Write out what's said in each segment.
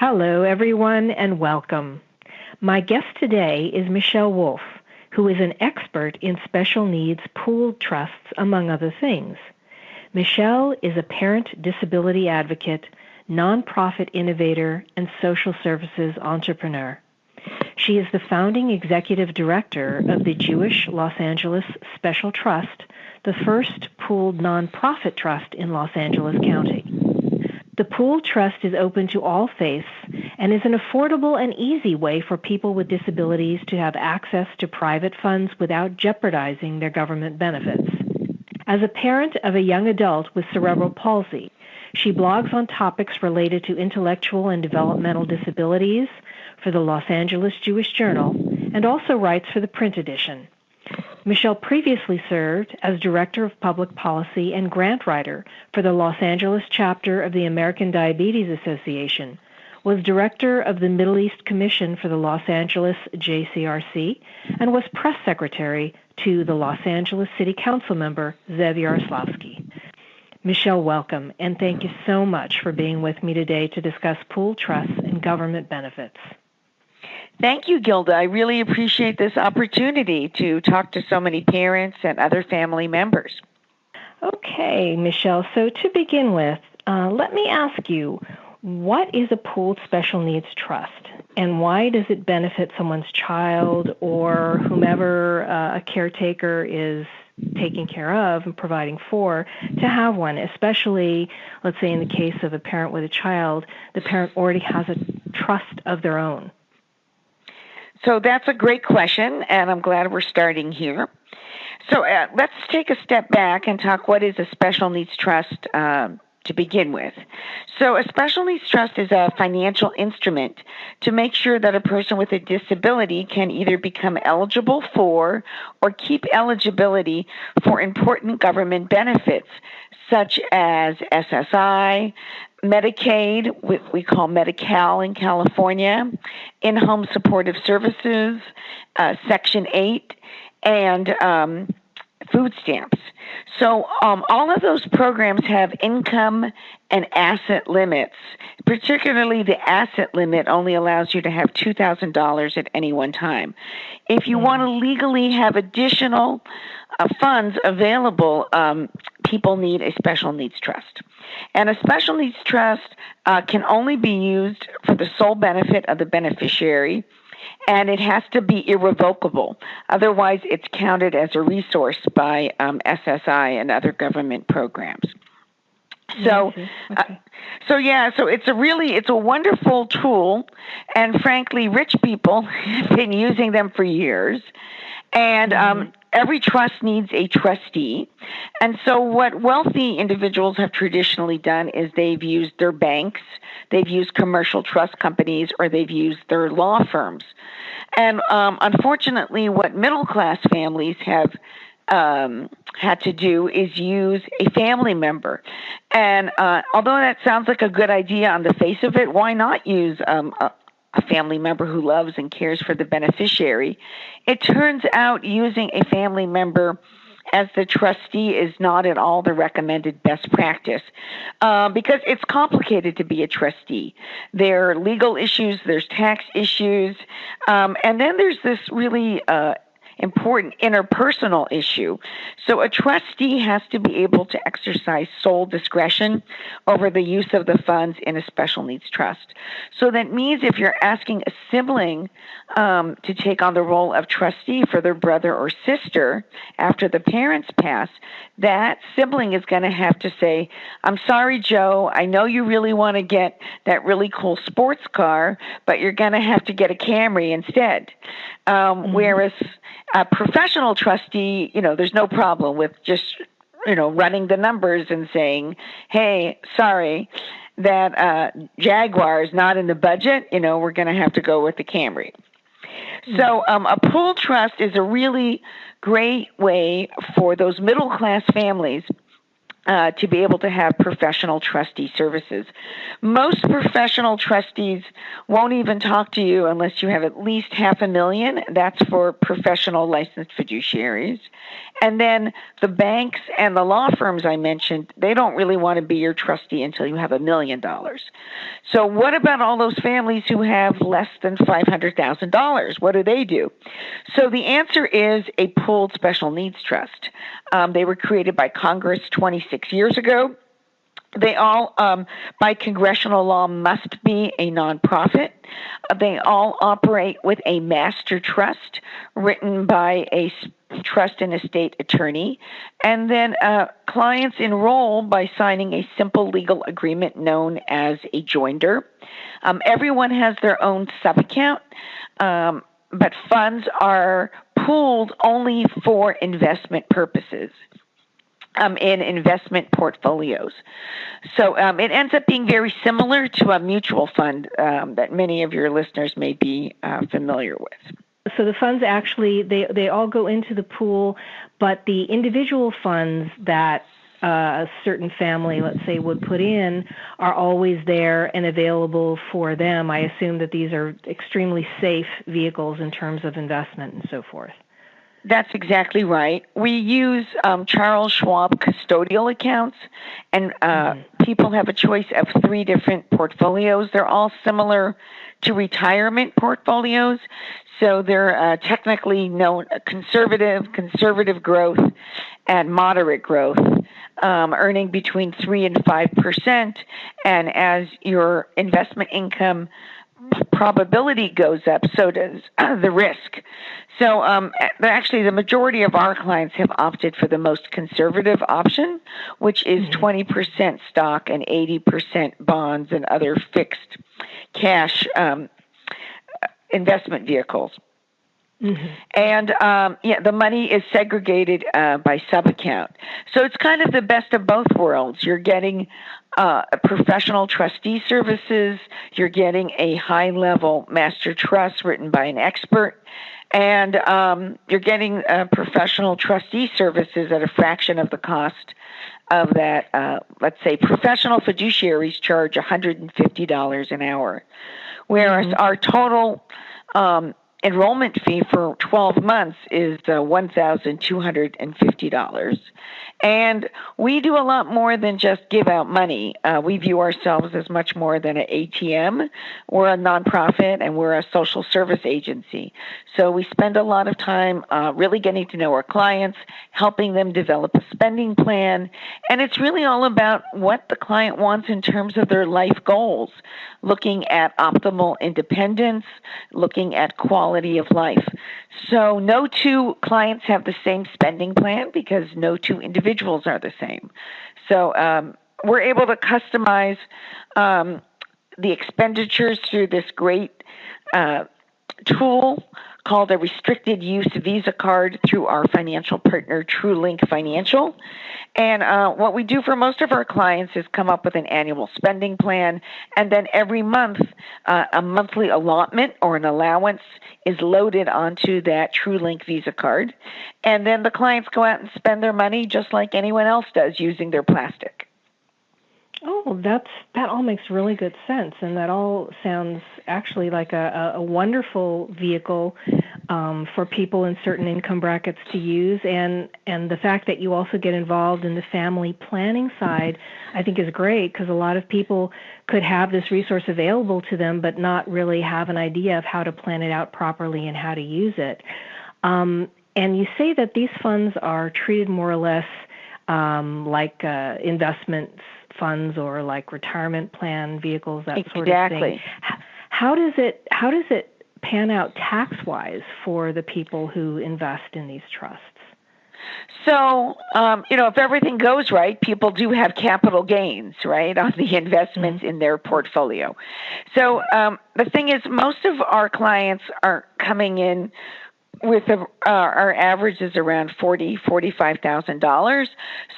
Hello, everyone, and welcome. My guest today is Michelle Wolf, who is an expert in special needs pooled trusts, among other things. Michelle is a parent disability advocate, nonprofit innovator, and social services entrepreneur. She is the founding executive director of the Jewish Los Angeles Special Trust, the first pooled nonprofit trust in Los Angeles County. The pooled trust is open to all faiths and is an affordable and easy way for people with disabilities to have access to private funds without jeopardizing their government benefits. As a parent of a young adult with cerebral palsy, she blogs on topics related to intellectual and developmental disabilities for the Los Angeles Jewish Journal and also writes for the print edition. Michelle previously served as Director of Public Policy and grant writer for the Los Angeles chapter of the American Diabetes Association, was Director of the Middle East Commission for the Los Angeles JCRC, and was press secretary to the Los Angeles City Council member Zev Yaroslavsky. Michelle, welcome, and thank you so much for being with me today to discuss pooled trusts and government benefits. Thank you, Gilda. I really appreciate this opportunity to talk to so many parents and other family members. Okay, Michelle, so to begin with, let me ask you, what is a pooled special needs trust, and why does it benefit someone's child or whomever a caretaker is taking care of and providing for to have one, especially, let's say in the case of a parent with a child, the parent already has a trust of their own? So that's a great question, and I'm glad we're starting here. So let's take a step back and talk what is a special needs trust to begin with. So a special needs trust is a financial instrument to make sure that a person with a disability can either become eligible for or keep eligibility for important government benefits, such as SSI, Medicaid, which we call Medi-Cal in California, in-home supportive services, Section 8, and food stamps. So all of those programs have income and asset limits. Particularly the asset limit only allows you to have $2,000 at any one time. If you want to legally have additional funds available, people need a special needs trust. And a special needs trust can only be used for the sole benefit of the beneficiary, and it has to be irrevocable. Otherwise, it's counted as a resource by SSI and other government programs. So, so it's a wonderful tool, and frankly, rich people have been using them for years. And every trust needs a trustee. And so what wealthy individuals have traditionally done is they've used their banks, they've used commercial trust companies, or they've used their law firms. And unfortunately, what middle-class families have had to do is use a family member. And although that sounds like a good idea on the face of it, why not use a family member who loves and cares for the beneficiary? It turns out using a family member as the trustee is not at all the recommended best practice because it's complicated to be a trustee. There are legal issues, there's tax issues, and then there's this really important interpersonal issue. So a trustee has to be able to exercise sole discretion over the use of the funds in a special needs trust. So that means if you're asking a sibling to take on the role of trustee for their brother or sister after the parents pass, that sibling is going to have to say, I'm sorry, Joe, I know you really want to get that really cool sports car, but you're going to have to get a Camry instead. Whereas a professional trustee, there's no problem with just, running the numbers and saying, hey, sorry, that Jaguar is not in the budget, we're going to have to go with the Camry. So a pooled trust is a really great way for those middle-class families to be able to have professional trustee services. Most professional trustees won't even talk to you unless you have at least $500,000. That's for professional licensed fiduciaries. And then the banks and the law firms I mentioned, they don't really want to be your trustee until you have $1 million. So what about all those families who have less than $500,000? What do? So the answer is a pooled special needs trust. They were created by Congress 26 years ago. They all, by congressional law, must be a nonprofit. They all operate with a master trust written by a trust and estate attorney. And then clients enroll by signing a simple legal agreement known as a joinder. Everyone has their own subaccount, but funds are pooled only for investment purposes. In investment portfolios. So it ends up being very similar to a mutual fund that many of your listeners may be familiar with. So the funds actually, they all go into the pool, but the individual funds that a certain family, let's say, would put in are always there and available for them. I assume that these are extremely safe vehicles in terms of investment and so forth. That's exactly right. We use Charles Schwab custodial accounts, and people have a choice of 3 different portfolios. They're all similar to retirement portfolios, so they're technically known conservative growth, and moderate growth, earning between 3 and 5%. And as your investment income probability goes up, so does the risk. So actually, the majority of our clients have opted for the most conservative option, which is 20% stock and 80% bonds and other fixed cash investment vehicles. And the money is segregated by subaccount. So it's kind of the best of both worlds. You're getting professional trustee services, you're getting a high-level master trust written by an expert, and you're getting professional trustee services at a fraction of the cost of that. Let's say professional fiduciaries charge $150 an hour, whereas our total enrollment fee for 12 months is $1,250. And we do a lot more than just give out money. We view ourselves as much more than an ATM. We're a nonprofit and we're a social service agency. So we spend a lot of time really getting to know our clients, helping them develop a spending plan. And it's really all about what the client wants in terms of their life goals, looking at optimal independence, looking at quality of life. So no 2 clients have the same spending plan because no 2 individuals are the same. So we're able to customize the expenditures through this great tool called a restricted use Visa card through our financial partner, TrueLink Financial. And what we do for most of our clients is come up with an annual spending plan, and then every month, a monthly allotment or an allowance is loaded onto that TrueLink Visa card. And then the clients go out and spend their money just like anyone else does using their plastic. Oh, that all makes really good sense, and that all sounds actually like a wonderful vehicle for people in certain income brackets to use, and the fact that you also get involved in the family planning side, I think is great, because a lot of people could have this resource available to them but not really have an idea of how to plan it out properly and how to use it. And you say that these funds are treated more or less like investments funds or like retirement plan vehicles, that sort of thing. How does it pan out tax-wise for the people who invest in these trusts? So, if everything goes right, people do have capital gains, right, on the investments in their portfolio. So the thing is, most of our clients are coming in with our average is around $45,000.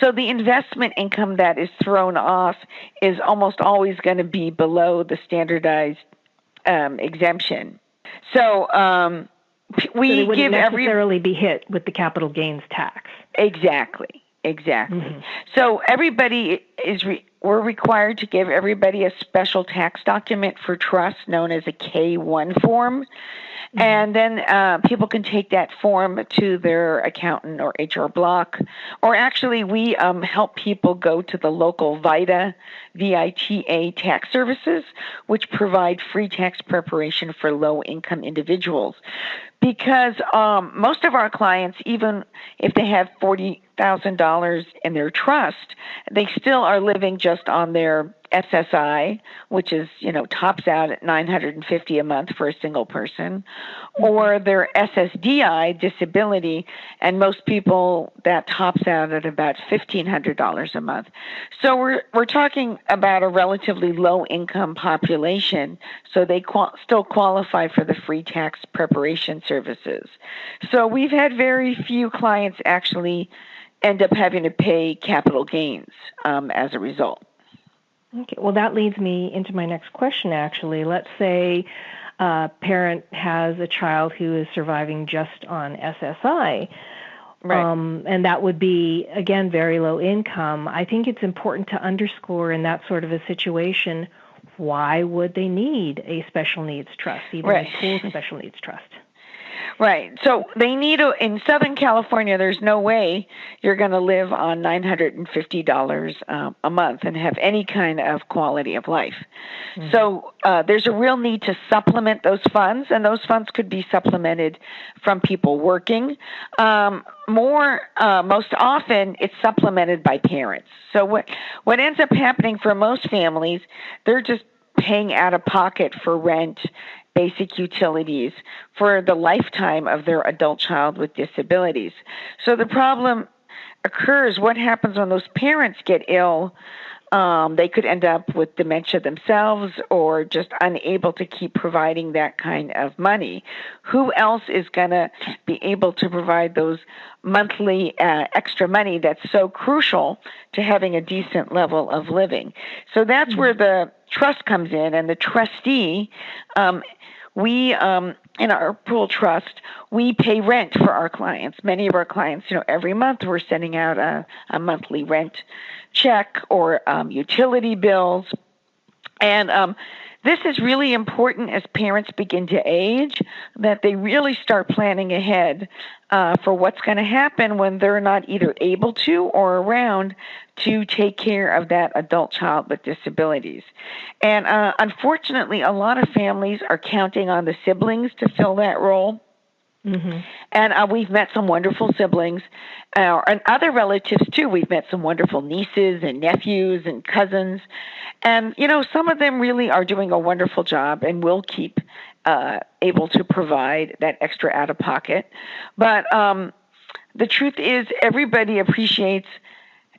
So the investment income that is thrown off is almost always going to be below the standardized exemption. So they wouldn't necessarily be hit with the capital gains tax. Exactly. Exactly. Mm-hmm. So everybody we're required to give everybody a special tax document for trust known as a K-1 form. Mm-hmm. And then people can take that form to their accountant or HR block. Or actually, we help people go to the local VITA tax services, which provide free tax preparation for low-income individuals. Because most of our clients, even if they have $40,000 in their trust, they still are living just on their SSI, which is, tops out at $950 a month for a single person, or their SSDI disability, and most people that tops out at about $1,500 a month. So we're talking about a relatively low income population, so they still qualify for the free tax preparation services. So we've had very few clients actually end up having to pay capital gains as a result. Okay, well, that leads me into my next question, actually. Let's say a parent has a child who is surviving just on SSI, right. And that would be, again, very low income. I think it's important to underscore in that sort of a situation, why would they need a special needs trust, even right. a pooled special needs trust? Right. So they need in Southern California, there's no way you're going to live on $950 a month and have any kind of quality of life. Mm-hmm. So there's a real need to supplement those funds, and those funds could be supplemented from people working. Most often, it's supplemented by parents. So what ends up happening for most families, they're just paying out of pocket for rent, basic utilities for the lifetime of their adult child with disabilities. So the problem occurs, what happens when those parents get ill? They could end up with dementia themselves or just unable to keep providing that kind of money. Who else is going to be able to provide those monthly extra money that's so crucial to having a decent level of living? So that's where the trust comes in, and the trustee, we, in our pool trust, we pay rent for our clients. Many of our clients, every month we're sending out a monthly rent check or utility bills. And this is really important as parents begin to age, that they really start planning ahead for what's going to happen when they're not either able to or around to take care of that adult child with disabilities. And unfortunately, a lot of families are counting on the siblings to fill that role. Mm-hmm. And we've met some wonderful siblings and other relatives, too. We've met some wonderful nieces and nephews and cousins. And, some of them really are doing a wonderful job and will keep able to provide that extra out of pocket. But the truth is, everybody appreciates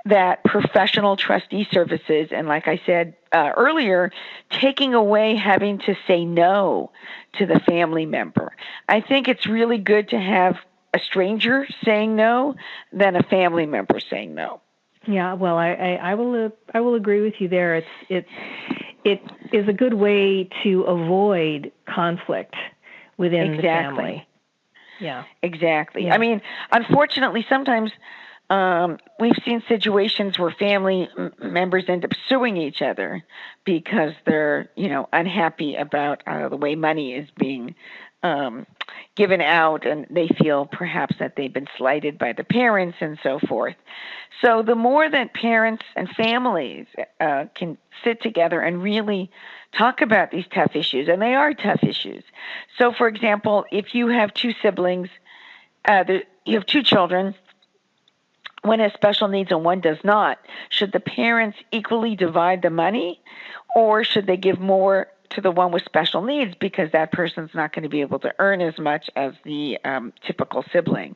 that professional trustee services, and like I said earlier, taking away having to say no to the family member. I think it's really good to have a stranger saying no than a family member saying no. Yeah, well, I will agree with you there. It is a good way to avoid conflict within the family. Yeah, exactly. Yeah. I mean, unfortunately, sometimes we've seen situations where family members end up suing each other because they're, unhappy about the way money is being given out, and they feel perhaps that they've been slighted by the parents and so forth. So the more that parents and families can sit together and really talk about these tough issues, and they are tough issues. So, for example, if you have two siblings, you have two children, one has special needs and one does not, should the parents equally divide the money, or should they give more to the one with special needs because that person's not going to be able to earn as much as the typical sibling?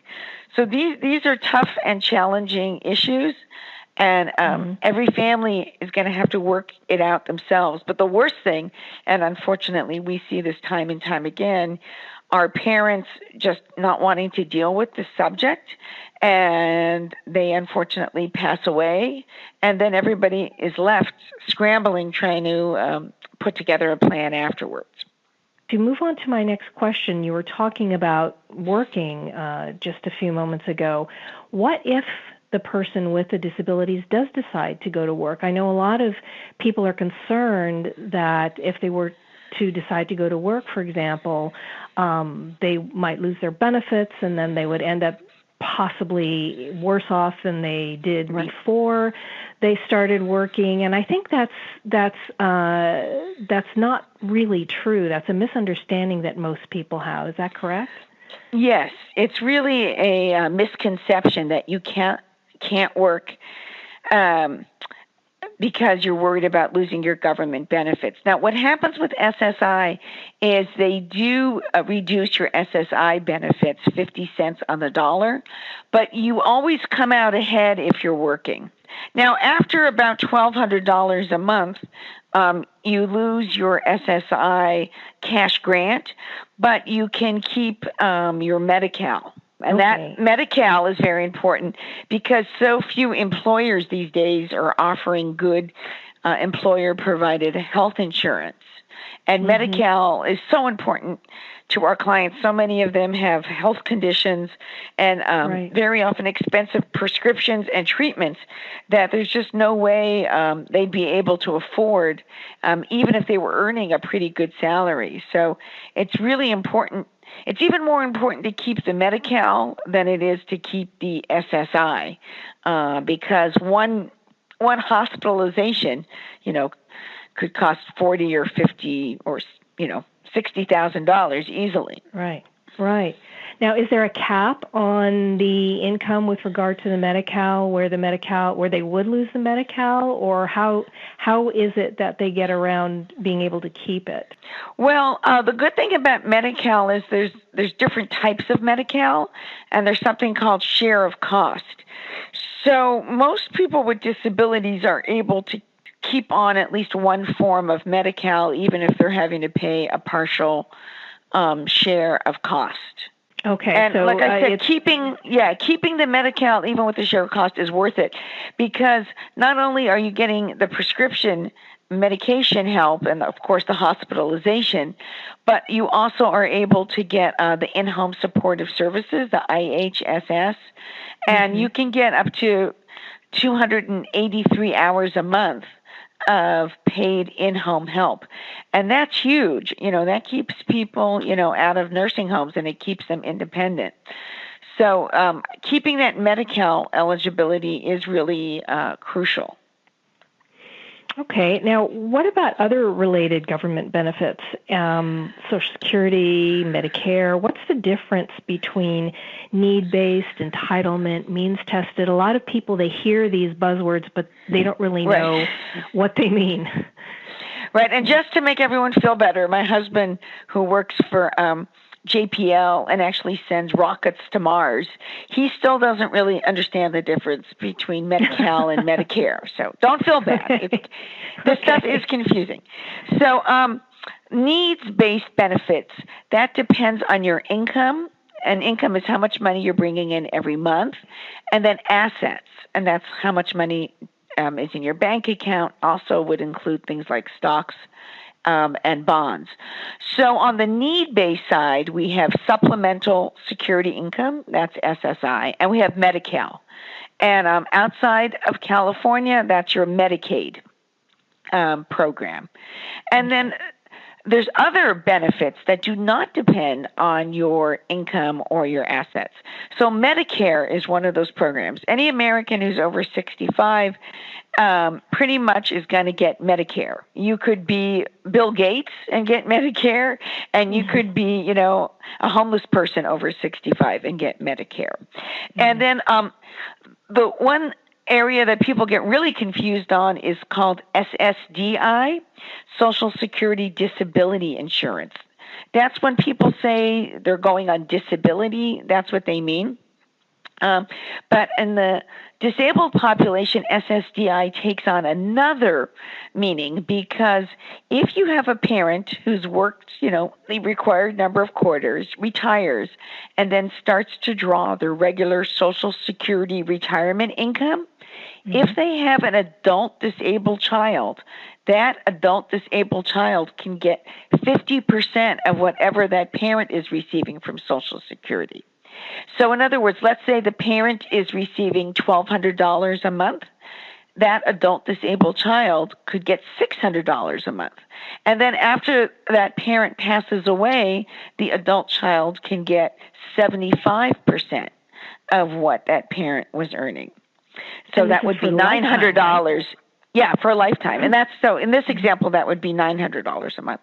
So these are tough and challenging issues, and every family is going to have to work it out themselves. But the worst thing, and unfortunately we see this time and time again, are parents just not wanting to deal with the subject, and they unfortunately pass away, and then everybody is left scrambling trying to put together a plan afterwards. To move on to my next question, you were talking about working just a few moments ago. What if the person with the disabilities does decide to go to work. I know a lot of people are concerned that if they were to decide to go to work, for example, they might lose their benefits, and then they would end up possibly worse off than they did before they started working. And I think that's not really true. That's a misunderstanding that most people have. Is that correct? Yes, it's really a misconception that you can't work because you're worried about losing your government benefits. Now, what happens with SSI is they do reduce your SSI benefits 50 cents on the dollar, but you always come out ahead if you're working. Now, after about $1,200 a month, you lose your SSI cash grant, but you can keep your Medi-Cal. And that Medi-Cal is very important because so few employers these days are offering good employer-provided health insurance. And Medi-Cal is so important to our clients. So many of them have health conditions and very often expensive prescriptions and treatments that there's just no way they'd be able to afford, even if they were earning a pretty good salary. So it's really important. It's even more important to keep the Medi-Cal than it is to keep the SSI, because one hospitalization, could cost $40 or $50 or $60,000 easily. Right. Now, is there a cap on the income with regard to the Medi-Cal, where they would lose the Medi-Cal, or how is it that they get around being able to keep it? Well, the good thing about Medi-Cal is there's different types of Medi-Cal, and there's something called share of cost. So most people with disabilities are able to keep on at least one form of Medi-Cal, even if they're having to pay a partial share of cost. Okay. And so, like I said, keeping the Medi-Cal even with the share of cost is worth it, because not only are you getting the prescription medication help and of course the hospitalization, but you also are able to get the in-home supportive services, the IHSS, and you can get up to 283 hours a month of paid in-home help. And that's huge. That keeps people, out of nursing homes, and it keeps them independent. So keeping that Medi-Cal eligibility is really crucial. Okay. Now, what about other related government benefits? Social Security, Medicare. What's the difference between need-based, entitlement, means-tested? A lot of people, they hear these buzzwords, but they don't really know what they mean. Right. And just to make everyone feel better, my husband, who works for JPL and actually sends rockets to Mars, he still doesn't really understand the difference between Medi-Cal and Medicare. So don't feel bad. This stuff is confusing. So needs-based benefits, that depends on your income, and income is how much money you're bringing in every month, and then assets, and that's how much money is in your bank account. Also would include things like stocks and bonds. So on the need-based side, we have supplemental security income, that's SSI, and we have Medi-Cal. And outside of California, that's your Medicaid program. And then there's other benefits that do not depend on your income or your assets. So Medicare is one of those programs. Any American who's over 65 pretty much is going to get Medicare. You could be Bill Gates and get Medicare, and you could be, a homeless person over 65 and get Medicare. And then the one area that people get really confused on is called SSDI, Social Security Disability Insurance. That's when people say they're going on disability, that's what they mean. But in the disabled population, SSDI takes on another meaning, because if you have a parent who's worked, the required number of quarters, retires, and then starts to draw their regular Social Security retirement income, if they have an adult disabled child, that adult disabled child can get 50% of whatever that parent is receiving from Social Security. So in other words, let's say the parent is receiving $1,200 a month. That adult disabled child could get $600 a month. And then after that parent passes away, the adult child can get 75% of what that parent was earning. So that would be $900. Yeah, for a lifetime. And that's so in this example, that would be $900 a month.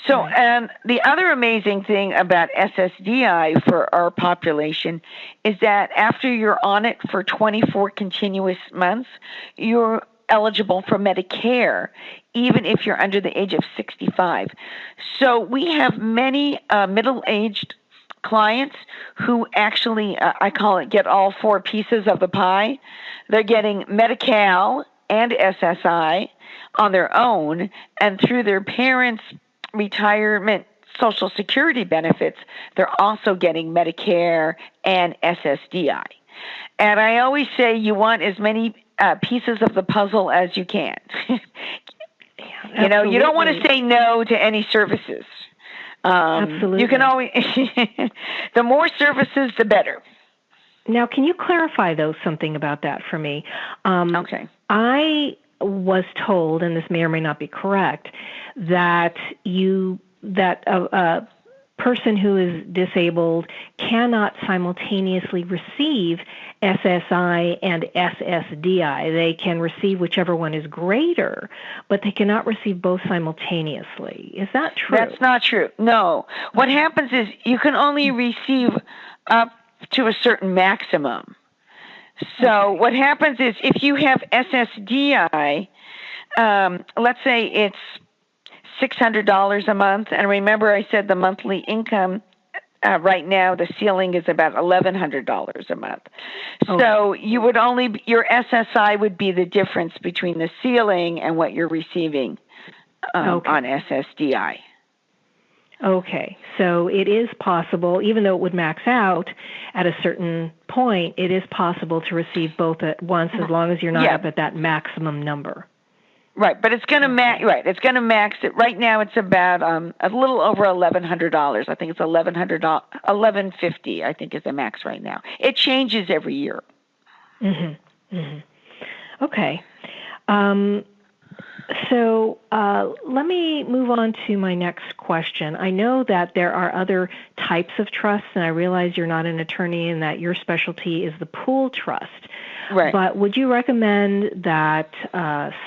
So, and the other amazing thing about SSDI for our population is that after you're on it for 24 continuous months, you're eligible for Medicare, even if you're under the age of 65. So we have many middle-aged clients who actually, I call it, get all four pieces of the pie. They're getting Medi-Cal and SSI on their own, and through their parents' retirement Social Security benefits, they're also getting Medicare and SSDI. And I always say you want as many pieces of the puzzle as you can. You know, you don't want to say no to any services. Absolutely. You can always, the more services, the better. Now, can you clarify, though, something about that for me? Okay. I was told, and this may or may not be correct, that a person who is disabled cannot simultaneously receive SSI and SSDI. They can receive whichever one is greater, but they cannot receive both simultaneously. Is that true? That's not true. No. What happens is you can only receive up to a certain maximum. So what happens is if you have SSDI, let's say it's $600 a month, and remember I said the monthly income right now, the ceiling is about $1,100 a month. Okay. So you would only, your SSI would be the difference between the ceiling and what you're receiving on SSDI. Okay, so it is possible, even though it would max out at a certain point, it is possible to receive both at once as long as you're not up at that maximum number. Right, but it's going to It's going to max it. Right now, it's about a little over $1,100. I think it's $1,150. I think is the max right now. It changes every year. Okay. So let me move on to my next question. I know that there are other types of trusts, and I realize you're not an attorney and that your specialty is the pool trust. Right. But would you recommend that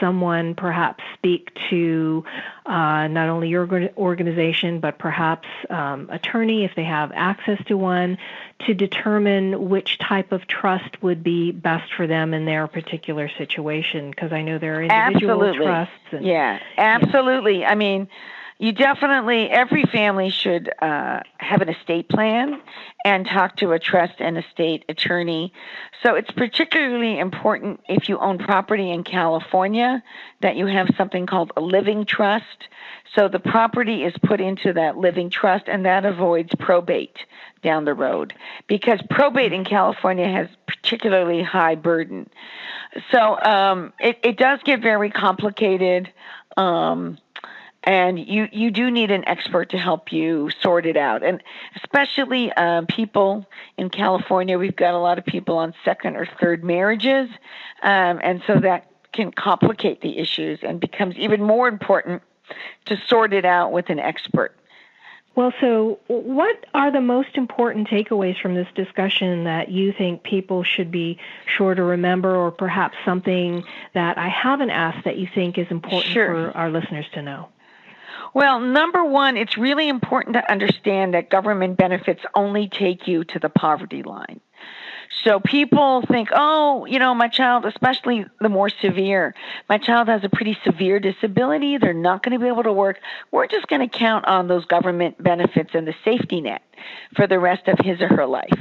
someone perhaps speak to not only your organization, but perhaps attorney, if they have access to one, to determine which type of trust would be best for them in their particular situation? Because I know there are individual trusts. Absolutely. I mean, you definitely, every family should have an estate plan and talk to a trust and estate attorney. So it's particularly important if you own property in California that you have something called a living trust. So the property is put into that living trust, and that avoids probate down the road, because probate in California has particularly high burden. So it does get very complicated. And you do need an expert to help you sort it out. And especially people in California, we've got a lot of people on second or third marriages. And so that can complicate the issues and becomes even more important to sort it out with an expert. Well, so what are the most important takeaways from this discussion that you think people should be sure to remember, or perhaps something that I haven't asked that you think is important for our listeners to know? Well, number one, it's really important to understand that government benefits only take you to the poverty line. So people think, oh, you know, my child, especially the more severe, my child has a pretty severe disability. They're not going to be able to work. We're just going to count on those government benefits and the safety net for the rest of his or her life.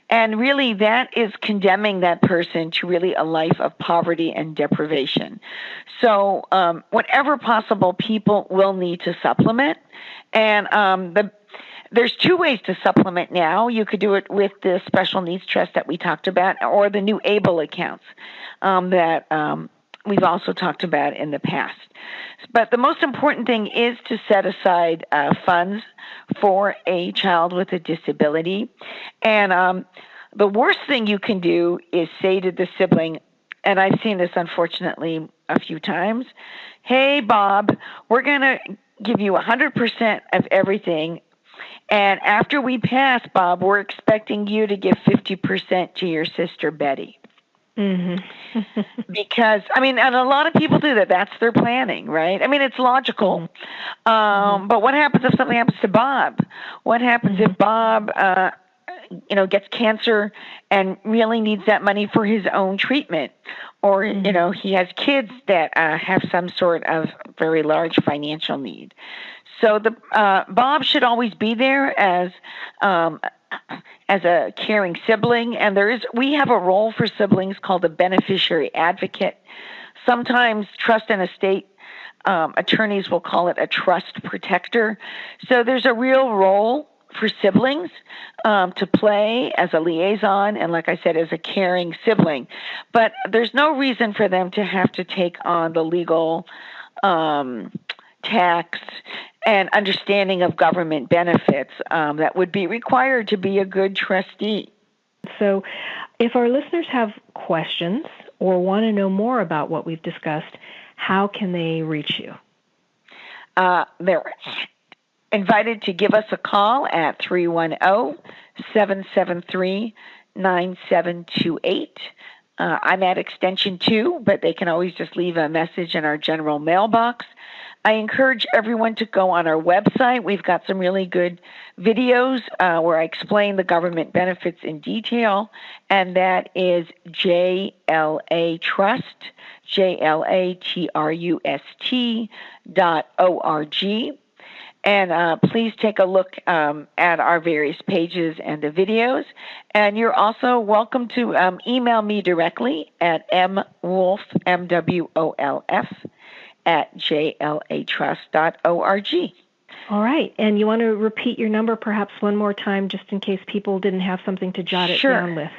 And really that is condemning that person to really a life of poverty and deprivation. So whenever possible, people will need to supplement. And there's two ways to supplement now. You could do it with the special needs trust that we talked about, or the new ABLE accounts that we've also talked about in the past. But the most important thing is to set aside funds for a child with a disability. And the worst thing you can do is say to the sibling, and I've seen this unfortunately a few times, hey, Bob, we're going to give you 100% of everything. And after we pass, Bob, we're expecting you to give 50% to your sister, Betty. Mm-hmm. Because, and a lot of people do that. That's their planning, right? It's logical. Mm-hmm. But what happens if something happens to Bob? What happens if Bob, gets cancer and really needs that money for his own treatment? Or, he has kids that have some sort of very large financial need. So the Bob should always be there as a caring sibling, and we have a role for siblings called a beneficiary advocate. Sometimes trust and estate attorneys will call it a trust protector. So there's a real role for siblings to play as a liaison and, like I said, as a caring sibling. But there's no reason for them to have to take on the legal tax and understanding of government benefits that would be required to be a good trustee. So if our listeners have questions or want to know more about what we've discussed, how can they reach you? They're invited to give us a call at 310-773-9728. I'm at extension 2, but they can always just leave a message in our general mailbox. I encourage everyone to go on our website. We've got some really good videos where I explain the government benefits in detail, and that is JLA Trust, JLATRUST.org. And please take a look at our various pages and the videos. And you're also welcome to email me directly at mwolf, MWOLF, at JLATrust.org. All right. And you want to repeat your number perhaps one more time just in case people didn't have something to jot it down with?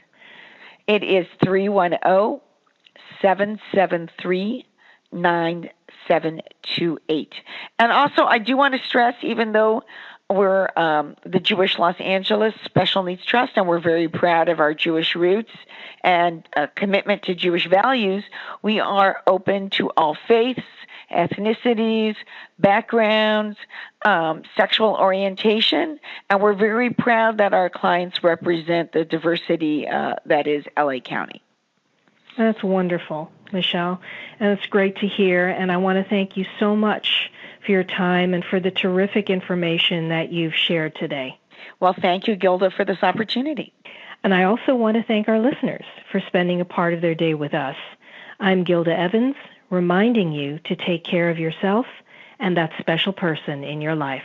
It is 310-773-9728. And also, I do want to stress, even though we're the Jewish Los Angeles Special Needs Trust, and we're very proud of our Jewish roots and commitment to Jewish values, we are open to all faiths, ethnicities, backgrounds, sexual orientation, and we're very proud that our clients represent the diversity that is LA County. That's wonderful, Michelle, and it's great to hear, and I want to thank you so much for your time and for the terrific information that you've shared today. Well, thank you, Gilda, for this opportunity. And I also want to thank our listeners for spending a part of their day with us. I'm Gilda Evans, reminding you to take care of yourself and that special person in your life.